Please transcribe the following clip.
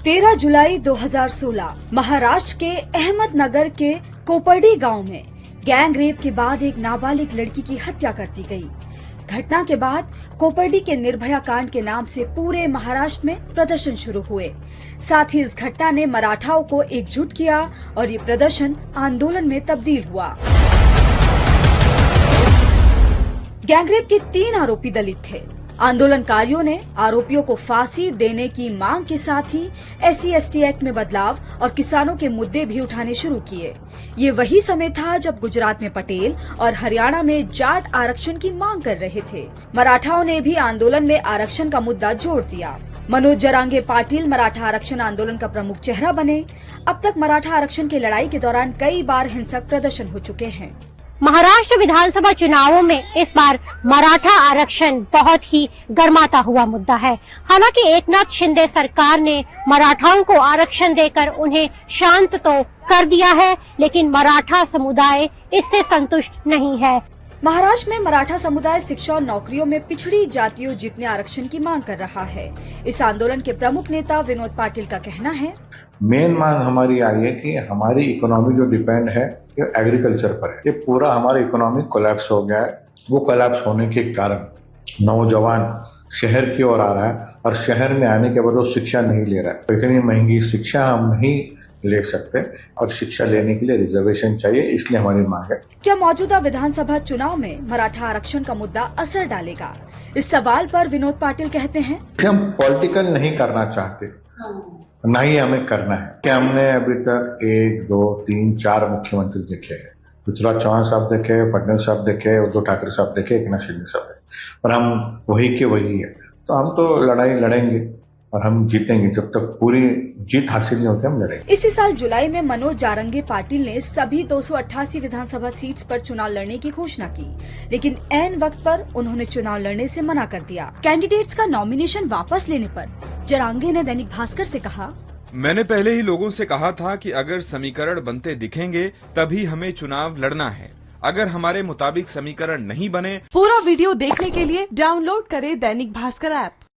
13 जुलाई 2016 महाराष्ट्र के अहमदनगर के कोपर्डी गांव में गैंग रेप के बाद एक नाबालिग लड़की की हत्या कर दी गई। घटना के बाद कोपर्डी के निर्भया कांड के नाम से पूरे महाराष्ट्र में प्रदर्शन शुरू हुए। साथ ही इस घटना ने मराठाओं को एकजुट किया और ये प्रदर्शन आंदोलन में तब्दील हुआ। गैंगरेप के 3 आरोपी दलित थे। आंदोलनकारियों ने आरोपियों को फांसी देने की मांग के साथ ही SC/ST एक्ट में बदलाव और किसानों के मुद्दे भी उठाने शुरू किए। ये वही समय था जब गुजरात में पटेल और हरियाणा में जाट आरक्षण की मांग कर रहे थे। मराठाओं ने भी आंदोलन में आरक्षण का मुद्दा जोड़ दिया। मनोज जरांगे पाटिल मराठा आरक्षण आंदोलन का प्रमुख चेहरा बने। अब तक मराठा आरक्षण की लड़ाई के दौरान कई बार हिंसक प्रदर्शन हो चुके हैं। महाराष्ट्र विधानसभा चुनावों में इस बार मराठा आरक्षण बहुत ही गर्माता हुआ मुद्दा है। हालांकि एकनाथ शिंदे सरकार ने मराठाओं को आरक्षण देकर उन्हें शांत तो कर दिया है, लेकिन मराठा समुदाय इससे संतुष्ट नहीं है। महाराष्ट्र में मराठा समुदाय शिक्षा और नौकरियों में पिछड़ी जातियों जितने आरक्षण की मांग कर रहा है। इस आंदोलन के प्रमुख नेता विनोद पाटिल का कहना है, मेन मांग हमारी आई है कि हमारी इकोनॉमी जो डिपेंड है ये एग्रीकल्चर पर है। ये पूरा हमारा इकोनॉमी कोलैप्स हो गया है। वो कोलैप्स होने के कारण नौजवान शहर की ओर आ रहा है और शहर में आने के बाद वो शिक्षा नहीं ले रहा है। तो इतनी महंगी शिक्षा हम नहीं ले सकते और शिक्षा लेने के लिए रिजर्वेशन चाहिए, इसलिए हमारी मांग है। क्या मौजूदा विधानसभा चुनाव में मराठा आरक्षण का मुद्दा असर डालेगा? इस सवाल पर विनोद पाटिल कहते हैं, हम पॉलिटिकल नहीं करना चाहते, ना ही हमें करना है। कि हमने अभी तक 1, 2, 3, 4 मुख्यमंत्री देखे हैं। पृथ्वीराज चौहान साहब देखे, फडणवीस साहब देखे, उद्धव ठाकरे साहब देखे, एकनाथ शिंदे साहब देखे, पर हम वही के वही है। तो हम तो लड़ाई लड़ेंगे और हम जीतेंगे। जब तक पूरी जीत हासिल नहीं होती हम लड़ेंगे। इसी साल जुलाई में मनोज जारंगे पाटिल ने सभी 288 विधानसभा सीट्स पर चुनाव लड़ने की घोषणा की, लेकिन ऐन वक्त पर उन्होंने चुनाव लड़ने से मना कर दिया। कैंडिडेट्स का नॉमिनेशन वापस लेने पर जारंगे ने दैनिक भास्कर से कहा, मैंने पहले ही लोगों से कहा था कि अगर समीकरण बनते दिखेंगे तभी हमें चुनाव लड़ना है। अगर हमारे मुताबिक समीकरण नहीं बने। पूरा वीडियो देखने के लिए डाउनलोड करें दैनिक भास्कर ऐप।